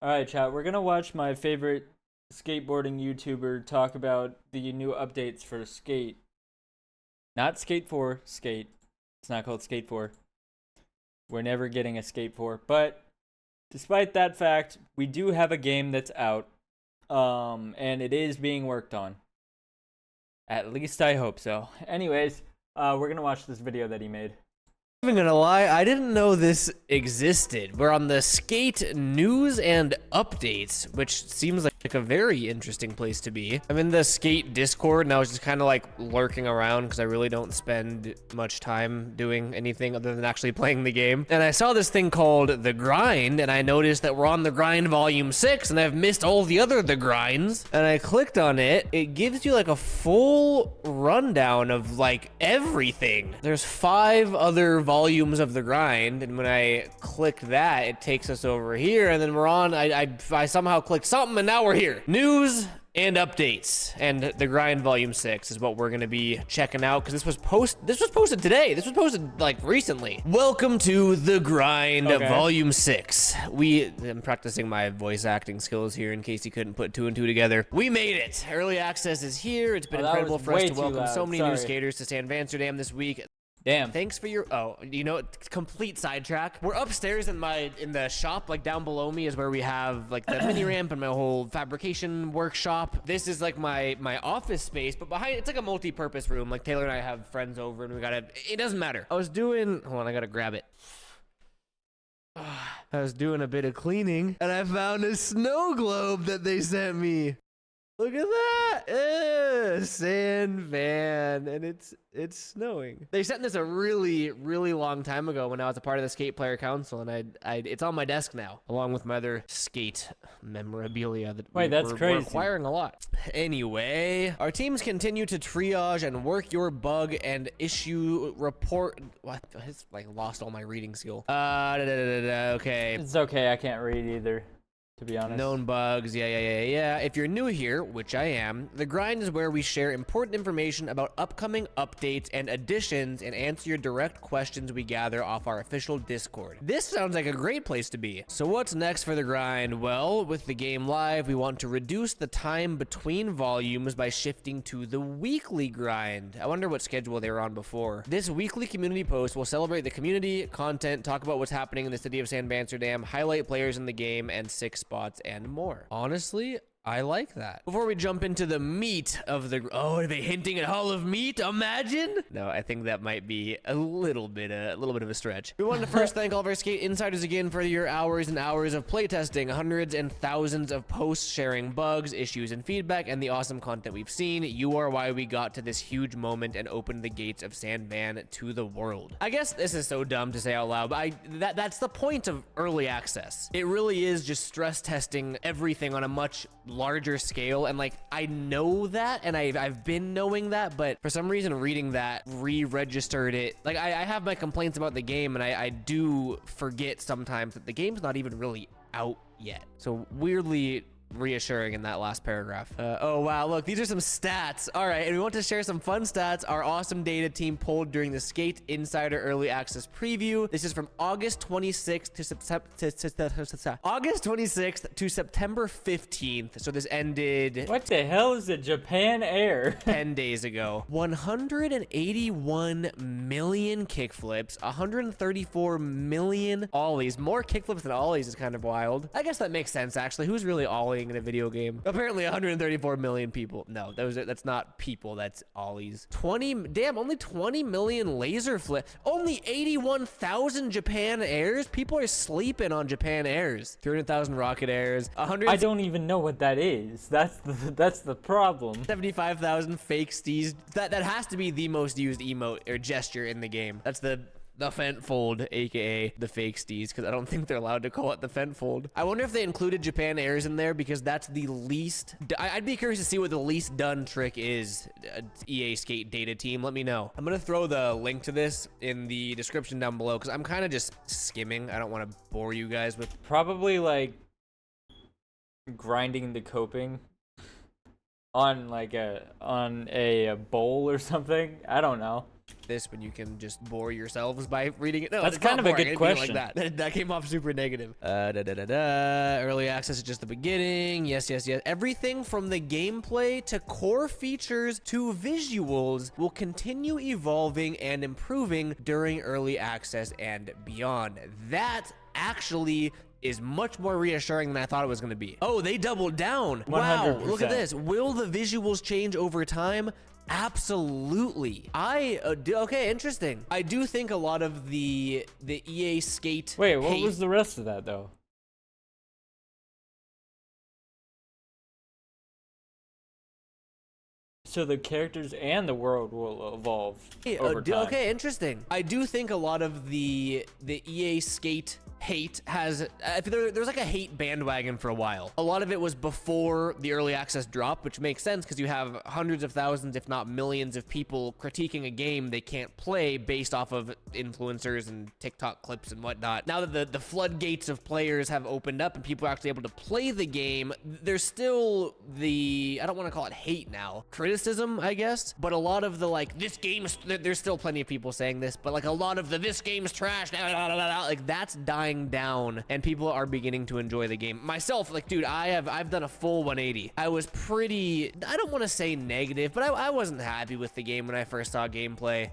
All right, chat. We're gonna watch my favorite skateboarding YouTuber talk about the new updates for Skate. Not Skate 4, Skate. It's not called Skate 4. We're never getting a Skate 4. But despite that fact, we do have a game that's out. And it is being worked on. At least I hope so. Anyways, we're gonna watch this video that he made. I'm not gonna lie, I didn't know this existed. We're on the Skate news and updates, which seems like a very interesting place to be. I'm in the Skate Discord and I was just kind of like lurking around because I really don't spend much time doing anything other than actually playing the game. And I saw this thing called The Grind, and I noticed that we're on The Grind Volume 6 and I've missed all the other The Grinds. And I clicked on it. It gives you like a full rundown of like everything. There's 5 other volumes of The Grind, and when I click that, it takes us over here, and then we're on. I somehow clicked something, and now we're here. News and updates, and The Grind Volume 6 is what we're gonna be checking out because this was posted today. This was posted like recently. Welcome to The Grind Volume 6. I'm practicing my voice acting skills here in case you couldn't put 2 and 2 together. We made it. Early access is here. It's been incredible for us to welcome so many new skaters to San Amsterdam this week. Damn. Thanks for your complete sidetrack. We're upstairs in the shop, like down below me is where we have like the mini ramp and my whole fabrication workshop. This is like my office space, but behind it's like a multi-purpose room. Like Taylor and I have friends over and it doesn't matter. Hold on, I gotta grab it. I was doing a bit of cleaning and I found a snow globe that they sent me. Look at that! Sand van, and it's snowing. They sent this a really long time ago when I was a part of the Skate Player Council, and it's on my desk now, along with my other skate memorabilia that we're acquiring a lot. Anyway, our teams continue to triage and work your bug and issue report. What? I just like lost all my reading skill. Okay. It's okay. I can't read either, to be honest. Known bugs, yeah. If you're new here, which I am, The Grind is where we share important information about upcoming updates and additions and answer your direct questions we gather off our official Discord. This sounds like a great place to be. So what's next for The Grind? Well, with the game live, we want to reduce the time between volumes by shifting to the weekly grind. I wonder what schedule they were on before. This weekly community post will celebrate the community, content, talk about what's happening in the city of San Amsterdam, highlight players in the game, and 6 spots and more. Honestly, I like that. Before we jump into the meat of the... Oh, are they hinting at Hall of Meat? Imagine? No, I think that might be a little bit of a stretch. We want to first thank all of our Skate Insiders again for your hours and hours of playtesting, hundreds and thousands of posts sharing bugs, issues, and feedback, and the awesome content we've seen. You are why we got to this huge moment and opened the gates of Sandman to the world. I guess this is so dumb to say out loud, but that's the point of early access. It really is just stress testing everything on a much larger scale, and like I know that, and I've been knowing that, but for some reason reading that re-registered it. Like I have my complaints about the game, and I do forget sometimes that the game's not even really out yet. So weirdly reassuring in that last paragraph. Oh wow, look, these are some stats. All right, and we want to share some fun stats our awesome data team pulled during the Skate Insider Early Access Preview. This is from August 26th to September 15th. So this ended... What the hell is it? Japan Air? 10 days ago. 181 million kickflips, 134 million ollies. More kickflips than ollies is kind of wild. I guess that makes sense, actually. Who's really ollieing in a video game? Apparently 134 million people. No, that's not people, that's ollies. Only 20 million laser flip. Only 81,000 Japan Airs. People are sleeping on Japan Airs. 300,000 rocket airs. I don't even know what that is. That's the problem. 75,000 fake steez. That has to be the most used emote or gesture in the game. That's the Fentfold, aka the fake steez, because I don't think they're allowed to call it the Fentfold. I wonder if they included Japan Airs in there because that's the least... I'd be curious to see what the least done trick is. EA Skate data team, let me know. I'm gonna throw the link to this in the description down below because I'm kind of just skimming. I don't want to bore you guys with... Probably like grinding the coping on like a bowl or something. I don't know. this when you can just bore yourselves by reading it? No, That's it's not kind of a boring. good I didn't mean it question. Like that. That came off super negative. Early access is just the beginning. Yes. Everything from the gameplay to core features to visuals will continue evolving and improving during early access and beyond. That actually is much more reassuring than I thought it was going to be. Oh, they doubled down. Wow, look at 100%. this. Will the visuals change over time? Absolutely. Okay, interesting. I do think a lot of the EA Skate Wait, what hate- was the rest of that though? So the characters and the world will evolve over time. Okay, interesting. I do think a lot of the EA Skate hate has there's like a hate bandwagon for a while. A lot of it was before the early access drop, which makes sense because you have hundreds of thousands, if not millions, of people critiquing a game they can't play based off of influencers and TikTok clips and whatnot. Now that the floodgates of players have opened up and people are actually able to play the game, there's still I don't want to call it hate now, criticism, I guess, but a lot of the like, this game's, there's still plenty of people saying this, but like a lot of this game's trash, like that's dying down and people are beginning to enjoy the game. Myself, like, dude, I've done a full 180. I was pretty, I don't want to say negative, but I wasn't happy with the game when I first saw gameplay.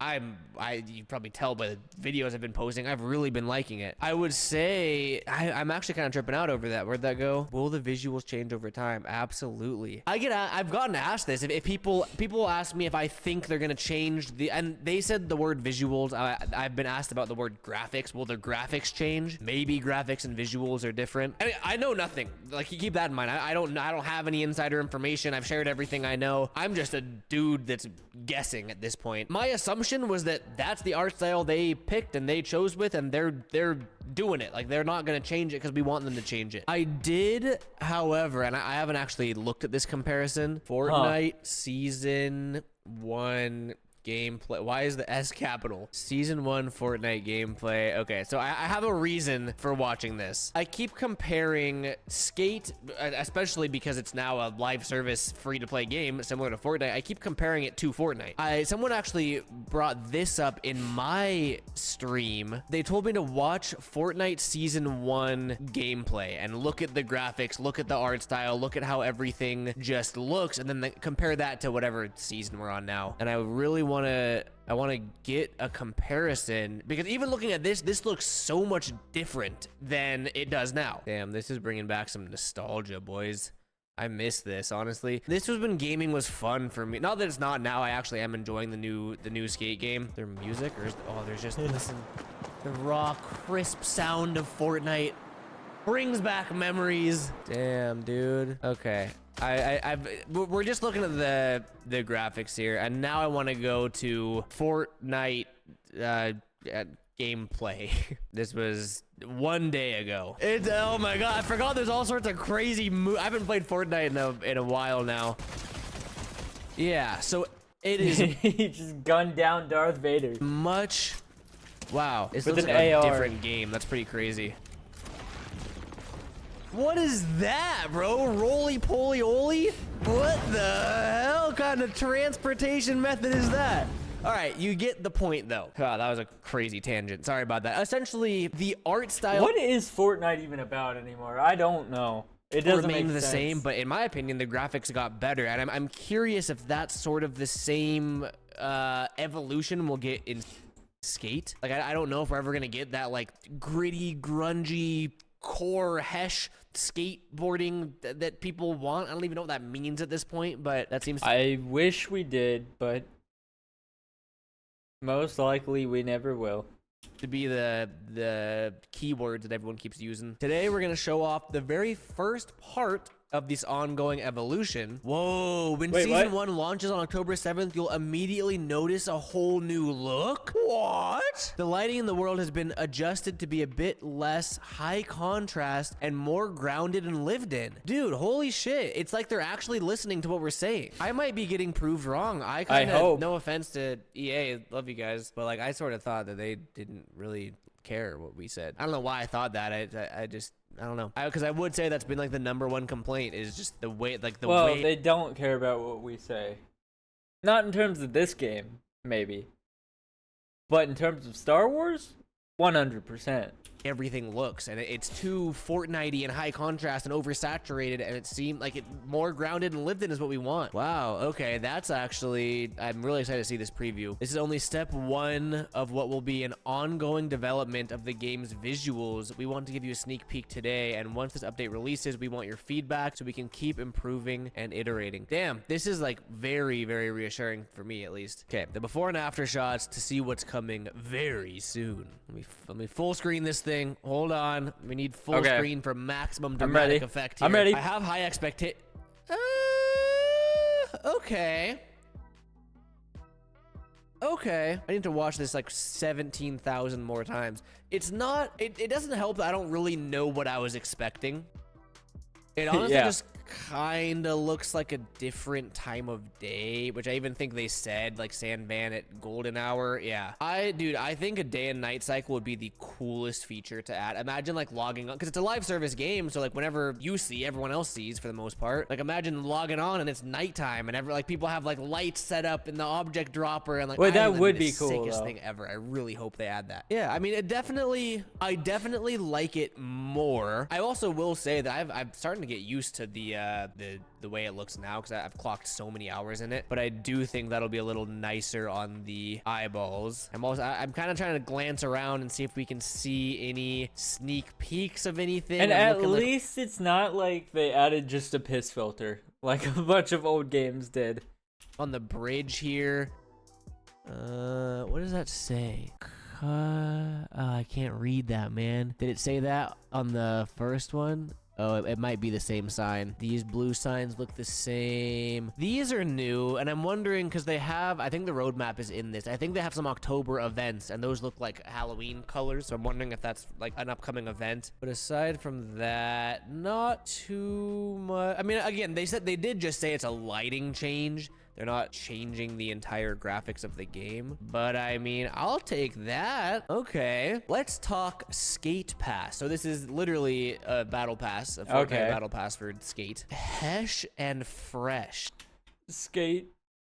You probably tell by the videos I've been posting, I've really been liking it. I would say I'm actually kind of tripping out over that. Where'd that go? Will the visuals change over time? Absolutely. I've gotten asked this. If people ask me if I think they're gonna change and they said the word visuals. I've been asked about the word graphics. Will the graphics change? Maybe graphics and visuals are different. I mean, I know nothing. Like, you keep that in mind. I don't have any insider information. I've shared everything I know. I'm just a dude that's guessing at this point. My assumption was that that's the art style they picked and they chose with, and they're doing it. Like, they're not gonna change it because we want them to change it. I did, however, and I haven't actually looked at this comparison. Fortnite Season 1 gameplay. Why is the S capital? Season 1 Fortnite gameplay. Okay, so I have a reason for watching this. I keep comparing Skate, especially because it's now a live service free-to-play game similar to Fortnite. I keep comparing it to Fortnite. Someone actually brought this up in my stream. They told me to watch Fortnite Season 1 gameplay and look at the graphics, look at the art style, look at how everything just looks, and then compare that to whatever season we're on now. And I really want to get a comparison, because even looking at this looks so much different than it does now. Damn, this is bringing back some nostalgia, boys. I miss this, honestly. This was when gaming was fun for me. Not that it's not now. I actually am enjoying the new Skate game. Their music, or there's just listen, the raw, crisp sound of Fortnite brings back memories. Damn, dude. Okay. We're just looking at the graphics here, and now I want to go to Fortnite gameplay. This was 1 day ago. Oh my god, I forgot there's all sorts of crazy I haven't played Fortnite in a while now. Yeah, so it is He just gunned down Darth Vader. much. Wow, it With looks an like a AR. different game. That's pretty crazy. What is that, bro? Roly-poly-oly? What the hell kind of transportation method is that? All right, you get the point, though. God, that was a crazy tangent. Sorry about that. Essentially, the art style What is Fortnite even about anymore? I don't know. It doesn't remained make the sense. same, but in my opinion, the graphics got better. And I'm curious if that's sort of the same evolution we'll get in Skate. Like, I don't know if we're ever going to get that, like, gritty, grungy, core hesh skateboarding that people want. I don't even know what that means at this point, but that seems to I wish we did, but most likely we never will. be the keywords that everyone keeps using. Today we're gonna show off the very first part of this ongoing evolution. Whoa, when Wait, season what? 1 launches on October 7th, you'll immediately notice a whole new look. What? The lighting in the world has been adjusted to be a bit less high contrast and more grounded and lived in. Dude, holy shit. It's like they're actually listening to what we're saying. I might be getting proved wrong. I kind of, hope. no offense to EA, love you guys, but like I sort of thought that they didn't really care what we said. I don't know why I thought that. I just I don't know. Because I would say that's been like the #1 complaint is just the way, like the Well, way. they don't care about what we say. Not in terms of this game, maybe. But in terms of Star Wars, 100%. Everything looks, and it's too Fortnite-y and high contrast and oversaturated, and it seemed like it more grounded and lived in is what we want. Wow, okay, that's actually, I'm really excited to see this preview. This is only step one of what will be an ongoing development of the game's visuals. We want to give you a sneak peek today, and once this update releases, we want your feedback so we can keep improving and iterating. Damn, this is like very, very reassuring for me at least. Okay, the before and after shots to see what's coming very soon. Let me full screen this thing. Hold on. We need full screen for maximum dramatic effect here. I'm ready. I have high expectations. Okay. Okay. I need to watch this like 17,000 more times. It's not, it doesn't help that I don't really know what I was expecting. It honestly just kind of looks like a different time of day, which I even think they said like Sandman at golden hour. Yeah, dude, I think a day and night cycle would be the coolest feature to add. Imagine like logging on, because it's a live service game, so like whenever you see, everyone else sees for the most part. Like imagine logging on and it's nighttime and like people have like lights set up in the object dropper and like. Wait, that would be cool. Sickest thing ever. I really hope they add that. Yeah, I mean, I definitely like it more. I also will say that I'm starting to get used to the way it looks now because I've clocked so many hours in it, but I do think that'll be a little nicer on the eyeballs. I'm kind of trying to glance around and see if we can see any sneak peeks of anything. And at least it's not like they added just a piss filter like a bunch of old games did. On the bridge here, what does that say? I can't read that, man. Did it say that on the first one? Oh, it might be the same sign. These blue signs look the same. These are new, and I'm wondering, because they have, I think the roadmap is in this. I think they have some October events, and those look like Halloween colors, so I'm wondering if that's like an upcoming event. But aside from that, not too much. I mean, again, they did just say it's a lighting change. They're not changing the entire graphics of the game, but I mean, I'll take that. Okay, let's talk Skate Pass. So this is literally a battle pass, a Fortnite battle pass for Skate. Hesh and Fresh. Skate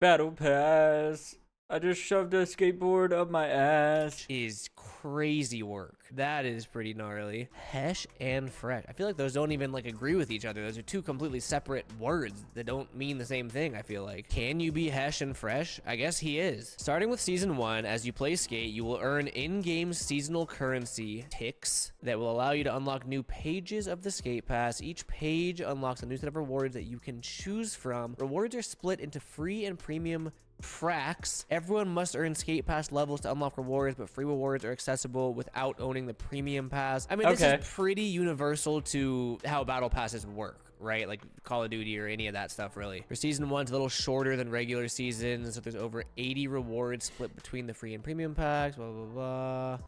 battle pass. I just shoved a skateboard up my ass. Is crazy work. That is pretty gnarly. Hesh and Fresh. I feel like those don't even like agree with each other. Those are two completely separate words that don't mean the same thing, I feel like. Can you be Hesh and Fresh? I guess he is. Starting with Season 1, as you play Skate, you will earn in-game seasonal currency ticks that will allow you to unlock new pages of the Skate Pass. Each page unlocks a new set of rewards that you can choose from. Rewards are split into free and premium tracks. Everyone must earn Skate Pass levels to unlock rewards, but free rewards are accessible without owning the premium pass. I mean, this is pretty universal to how battle passes work, right? Like Call of Duty or any of that stuff, really. For Season 1, it's a little shorter than regular seasons, so there's over 80 rewards split between the free and premium packs, blah, blah, blah.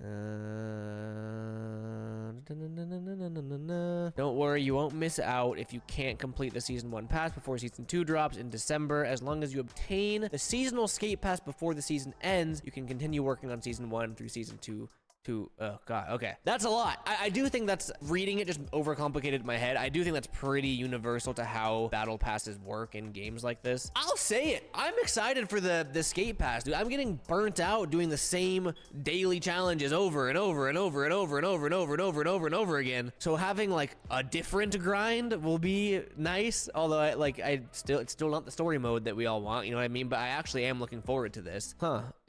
Don't worry, you won't miss out if you can't complete the Season 1 pass before Season 2 drops in December. As long as you obtain the seasonal Skate Pass before the season ends, you can continue working on Season 1 through Season 2. Oh god, okay, that's a lot. I do think that's, reading it just overcomplicated in my head. I do think that's pretty universal to how battle passes work in games like this. I'll say it, I'm excited for the Skate Pass, dude. I'm getting burnt out doing the same daily challenges over and over and over and over and over and over and over and over and over again. So having like a different grind will be nice, although it's still not the story mode that we all want, you know what I mean? But I actually am looking forward to this.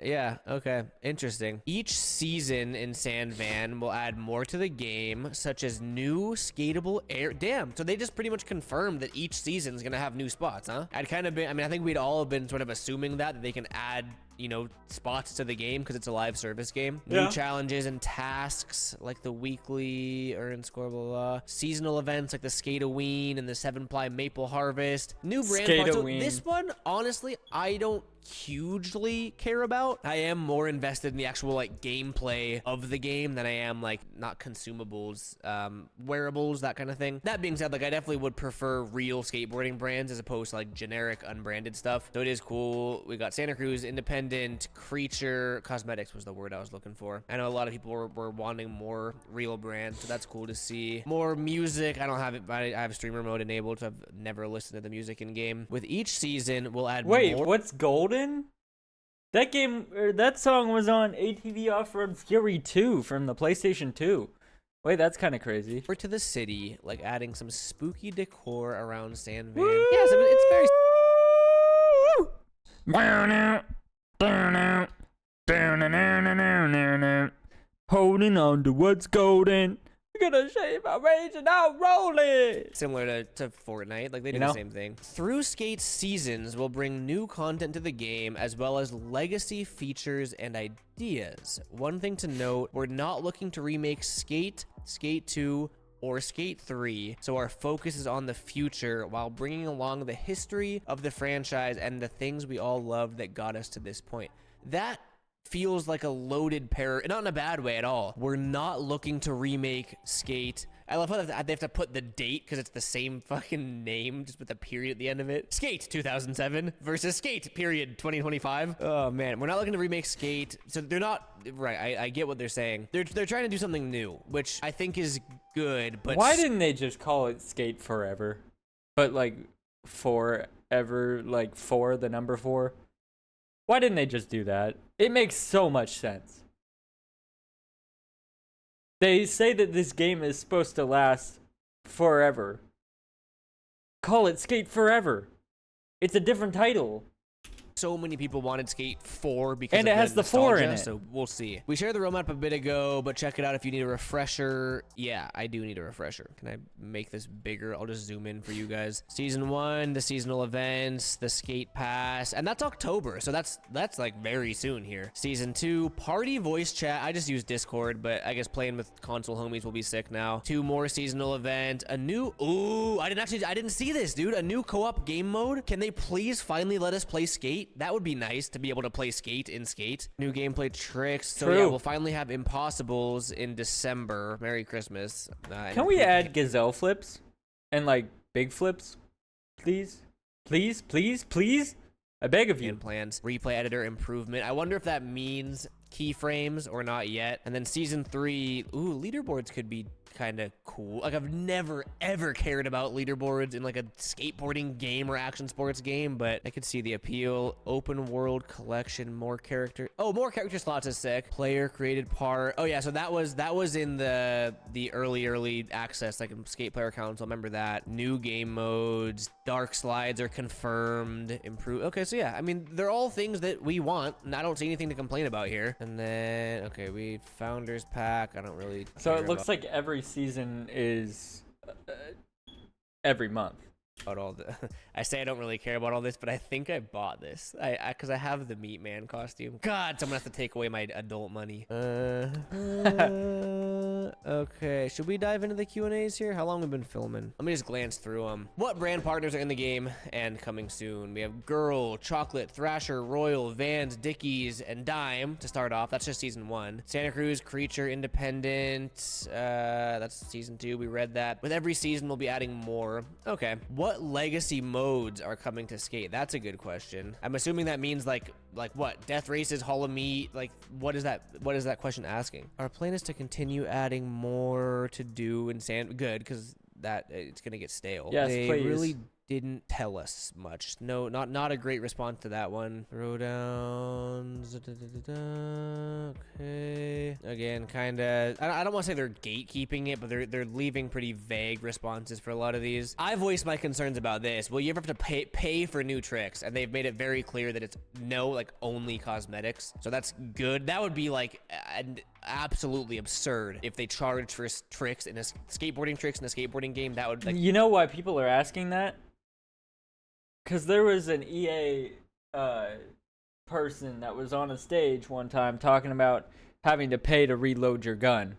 Yeah, okay, interesting. Each season in Sandman will add more to the game, such as new skatable air. Damn, so they just pretty much confirmed that each season is gonna have new spots, huh? I think we'd all have been sort of assuming that they can add, you know, spots to the game because it's a live service game. Yeah. New challenges and tasks like the weekly earn score, blah, blah, blah. Seasonal events like the Skate-A-Ween and the 7-Ply Maple Harvest. New brand parts. So this one, honestly, I don't hugely care about. I am more invested in the actual like gameplay of the game than I am like not consumables, wearables, that kind of thing. That being said, like I definitely would prefer real skateboarding brands as opposed to like generic unbranded stuff. So it is cool. We got Santa Cruz, Independent, Creature, Cosmetics was the word I was looking for. I know a lot of people were wanting more real brands, so that's cool to see. More music. I don't have it, but I have streamer mode enabled, so I've never listened to the music in game. With each season, we'll add more. Wait, what's golden? That game, or that song was on ATV Off-Road Fury 2 from the PlayStation 2. Wait, that's kind of crazy. Or to the city, like adding some spooky decor around San Van. Woo! Yeah, so it's very. Holding on to what's golden. We're gonna shave our rage and I'll roll it. Similar to Fortnite, like they do You know? the same thing. Through Skate seasons will bring new content to the game as well as legacy features and ideas. One thing to note, we're not looking to remake Skate, Skate 2, or Skate 3, so our focus is on the future while bringing along the history of the franchise and the things we all loved that got us to this point. That feels like a loaded pair, not in a bad way at all. We're not looking to remake Skate. I love how they have to put the date because it's the same fucking name, just with a period at the end of it. Skate 2007 versus Skate period 2025. Oh man, we're not looking to remake Skate, so they're not right. I get what they're saying. They're trying to do something new, which I think is good. But Why didn't they just call it Skate Forever? But like forever, like four, the number 4. Why didn't they just do that? It makes so much sense. They say that this game is supposed to last forever. Call it Skate Forever. It's a different title. so many people wanted Skate 4 because And of it has the 4 in nostalgia, it. so we'll see. We shared the roadmap a bit ago, but check it out if you need a refresher. Yeah, I do need a refresher. Can I make this bigger? I'll just zoom in for you guys. Season 1, the seasonal events, the skate pass, and that's October, so that's like very soon here. Season 2, party voice chat. I just use Discord, but I guess playing with console homies will be sick now. 2 more seasonal event, a new, ooh, I didn't see this, dude. A new co-op game mode. Can they please finally let us play Skate? That would be nice to be able to play Skate in Skate. New gameplay tricks. So True. yeah, we'll finally have Impossibles in December. Merry Christmas. Can we add gazelle flips and like big flips, please? Please, please, please. I beg of you. plans? Replay editor improvement. I wonder if that means keyframes or not yet. And then season 3, ooh, leaderboards could be kind of cool. Like, I've never ever cared about leaderboards in like a skateboarding game or action sports game, but I could see the appeal. Open world collection, more character slots is sick. Player created part. Oh yeah, so that was in the early access, like skate player council. Remember that. New game modes, dark slides are confirmed. Improve. Okay, so yeah, I mean, they're all things that we want, and I don't see anything to complain about here. And then okay, we founders pack. I don't really. So care it looks about like every season is every month. all the. I say I don't really care about all this, but I think I bought this. Because I have the Meat Man costume. God, someone has to take away my adult money. Okay, should we dive into the Q&As here? How long have we been filming? Let me just glance through them. What brand partners are in the game and coming soon? We have Girl, Chocolate, Thrasher, Royal, Vans, Dickies, and Dime to start off. That's just season 1. Santa Cruz, Creature, Independent. That's season 2. We read that. With every season, we'll be adding more. Okay. What legacy modes are coming to Skate? That's a good question. I'm assuming that means like what? Death Races, Hall of Meat? Like, what is that question asking? Our plan is to continue adding more to do in Good, because that it's gonna get stale. Yes, they please. really didn't tell us much. No, not a great response to that one. Throwdowns. Okay. Again, kind of. I don't want to say they're gatekeeping it, but they're leaving pretty vague responses for a lot of these. I voiced my concerns about this. Will you ever have to pay for new tricks? And they've made it very clear that it's only cosmetics. So that's good. That would be like absolutely absurd if they charged for tricks in a skateboarding game. That would You know why people are asking that? Because there was an EA person that was on a stage one time talking about having to pay to reload your gun.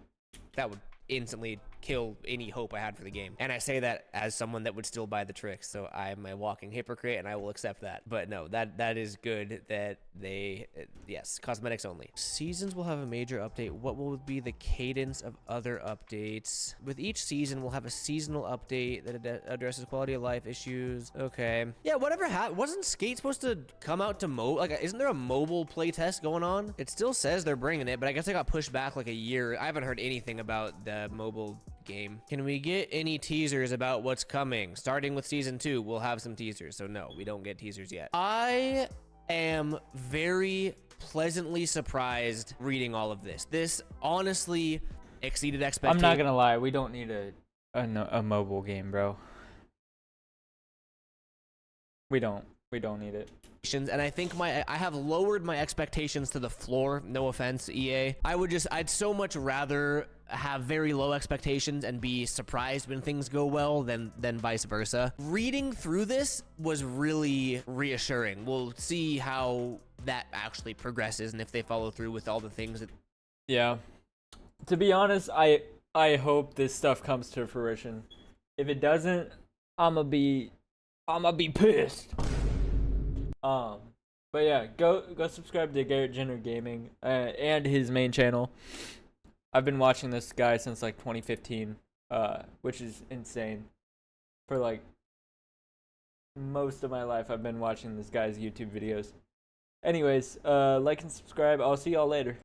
that would instantly kill any hope I had for the game. And I say that as someone that would still buy the tricks, so I'm a walking hypocrite and I will accept that. But no, that is good that they yes, cosmetics only. Seasons will have a major update. What will be the cadence of other updates? With each season, we'll have a seasonal update that addresses quality of life issues. Okay. Yeah, whatever wasn't Skate supposed to come out to isn't there a mobile playtest going on? It still says they're bringing it, but I guess it got pushed back like a year. I haven't heard anything about the mobile game. Can we get any teasers about what's coming? Starting with season 2, we'll have some teasers. So no, we don't get teasers yet. I am very pleasantly surprised reading all of this. This honestly exceeded I'm expectations. not gonna lie, we don't need a mobile game, bro. We don't need it. And I think I have lowered my expectations to the floor. No offense, EA. I'd so much rather have very low expectations and be surprised when things go well than vice versa. Reading through this was really reassuring. We'll see how that actually progresses and if they follow through with all the things that. Yeah. To be honest, I hope this stuff comes to fruition. If it doesn't, I'ma be pissed. But yeah, go subscribe to Garrett Jenner Gaming and his main channel. I've been watching this guy since like 2015, which is insane. For like most of my life, I've been watching this guy's YouTube videos. Anyways, like and subscribe. I'll see y'all later.